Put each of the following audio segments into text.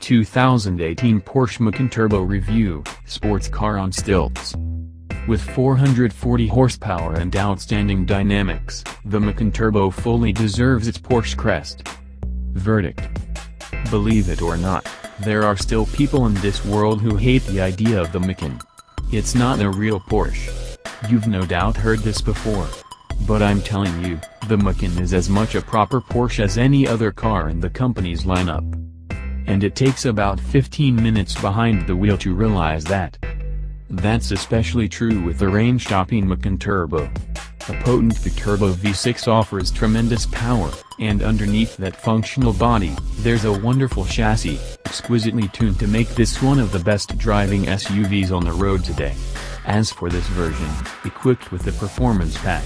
2018 Porsche Macan Turbo Review, sports car on stilts. With 440 horsepower and outstanding dynamics, the Macan Turbo fully deserves its Porsche crest. Verdict. Believe it or not, there are still people in this world who hate the idea of the Macan. It's not a real Porsche. You've no doubt heard this before. But I'm telling you, the Macan is as much a proper Porsche as any other car in the company's lineup. And it takes about 15 minutes behind the wheel to realize that. That's especially true with the range-topping Macan Turbo. A potent turbo V6 offers tremendous power, and underneath that functional body, there's a wonderful chassis, exquisitely tuned to make this one of the best driving SUVs on the road today. As for this version, equipped with the Performance Pack,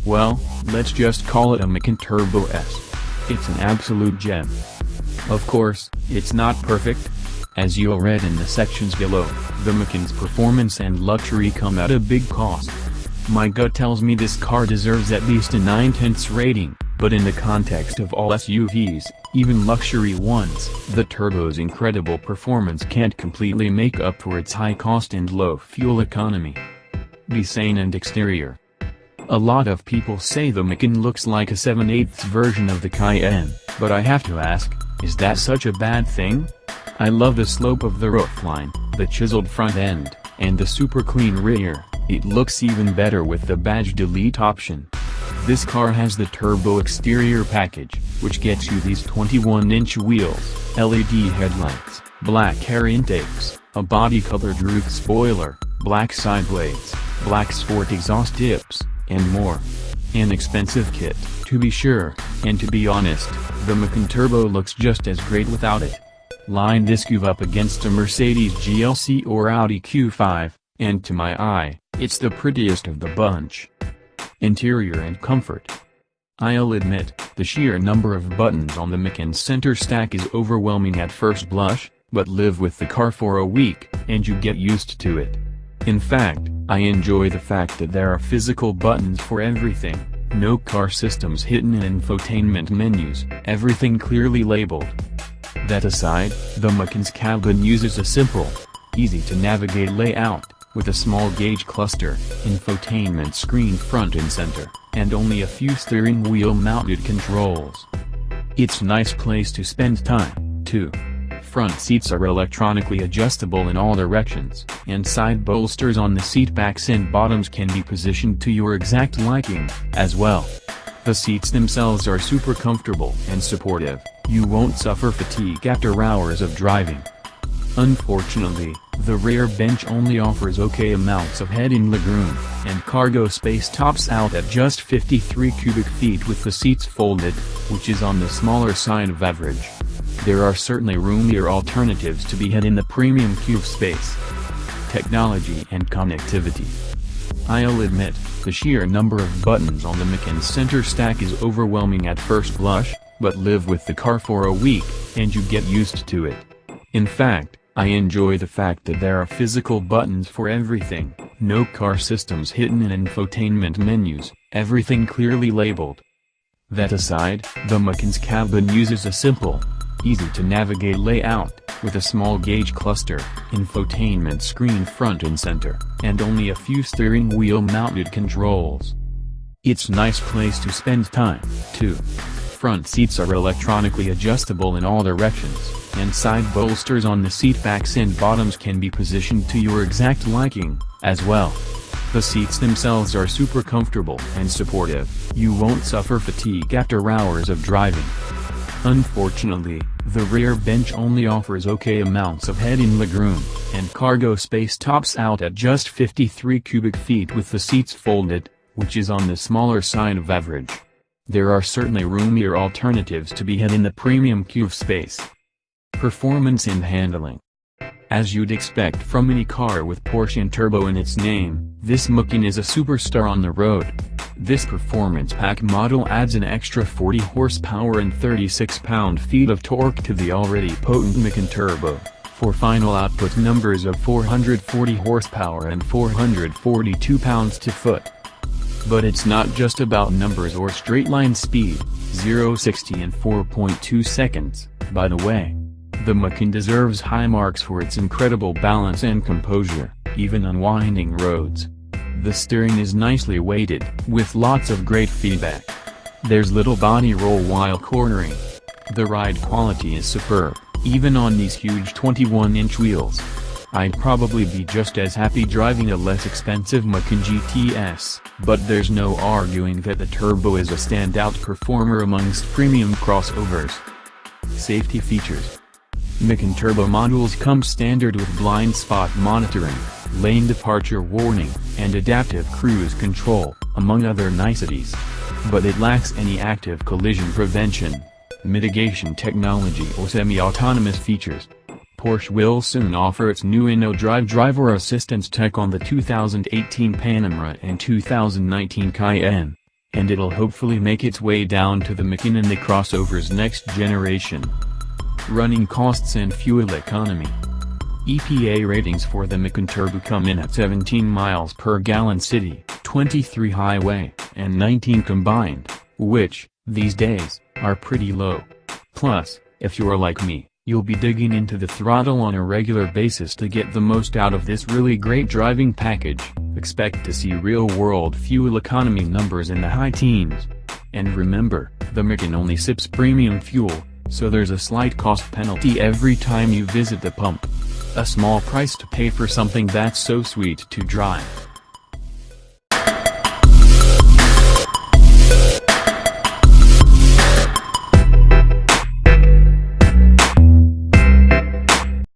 well, let's just call it a Macan Turbo S. It's an absolute gem. Of course, it's not perfect. As you'll read in the sections below, the Macan's performance and luxury come at a big cost. My gut tells me this car deserves at least a 9/10 rating, but in the context of all SUVs, even luxury ones, the Turbo's incredible performance can't completely make up for its high cost and low fuel economy. Design and exterior. A lot of people say the Macan looks like a 7/8 version of the Cayenne, but I have to ask, is that such a bad thing? I love the slope of the roofline, the chiseled front end, and the super clean rear. It looks even better with the badge delete option. This car has the turbo exterior package, which gets you these 21-inch wheels, LED headlights, black air intakes, a body-colored roof spoiler, black side blades, black sport exhaust tips, and more. An expensive kit, to be sure, and to be honest, the Macan Turbo looks just as great without it. Line this coupe up against a Mercedes GLC or Audi Q5, and to my eye, it's the prettiest of the bunch. Interior and comfort. I'll admit, the sheer number of buttons on the Macan's center stack is overwhelming at first blush, but live with the car for a week, and you get used to it. In fact, I enjoy the fact that there are physical buttons for everything, no car systems hidden in infotainment menus, everything clearly labeled. That aside, the Macan's cabin uses a simple, easy-to-navigate layout, with a small gauge cluster, infotainment screen front and center, and only a few steering wheel mounted controls. It's a nice place to spend time, too. Front seats are electronically adjustable in all directions, and side bolsters on the seat backs and bottoms can be positioned to your exact liking, as well. The seats themselves are super comfortable and supportive. You won't suffer fatigue after hours of driving. Unfortunately, the rear bench only offers okay amounts of head in legroom, and cargo space tops out at just 53 cubic feet with the seats folded, which is on the smaller side of average. There are certainly roomier alternatives to be had in the premium coupe space. Technology and connectivity. I'll admit, the sheer number of buttons on the Macan's center stack is overwhelming at first blush, but live with the car for a week, and you get used to it. In fact, I enjoy the fact that there are physical buttons for everything, no car systems hidden in infotainment menus, everything clearly labeled. That aside, the Macan's cabin uses a simple, easy-to-navigate layout, with a small gauge cluster, infotainment screen front and center, and only a few steering wheel mounted controls. It's a nice place to spend time, too. Front seats are electronically adjustable in all directions, and side bolsters on the seat backs and bottoms can be positioned to your exact liking, as well. The seats themselves are super comfortable and supportive. You won't suffer fatigue after hours of driving. Unfortunately, the rear bench only offers okay amounts of head in legroom, and cargo space tops out at just 53 cubic feet with the seats folded, which is on the smaller side of average. There are certainly roomier alternatives to be had in the premium coupe space. Performance and handling. As you'd expect from any car with Porsche and turbo in its name, this Macan is a superstar on the road. This performance pack model adds an extra 40 horsepower and 36 pound-feet of torque to the already potent Macan Turbo, for final output numbers of 440 horsepower and 442 pounds-to-foot. But it's not just about numbers or straight-line speed, 0-60 in 4.2 seconds, by the way. The Macan deserves high marks for its incredible balance and composure, even on winding roads. The steering is nicely weighted, with lots of great feedback. There's little body roll while cornering. The ride quality is superb, even on these huge 21-inch wheels. I'd probably be just as happy driving a less expensive Macan GTS, but there's no arguing that the Turbo is a standout performer amongst premium crossovers. Safety features. Macan Turbo modules come standard with blind spot monitoring, lane departure warning, and adaptive cruise control, among other niceties. But it lacks any active collision prevention, mitigation technology or semi-autonomous features. Porsche will soon offer its new InnoDrive driver assistance tech on the 2018 Panamera and 2019 Cayenne, and it'll hopefully make its way down to the Macan and the crossover's next generation. Running costs and fuel economy. EPA ratings for the Macan Turbo come in at 17 miles per gallon city, 23 highway, and 19 combined, which, these days, are pretty low. Plus, if you're like me, you'll be digging into the throttle on a regular basis to get the most out of this really great driving package. Expect to see real-world fuel economy numbers in the high teens. And remember, the Macan only sips premium fuel, so there's a slight cost penalty every time you visit the pump. A small price to pay for something that's so sweet to drive.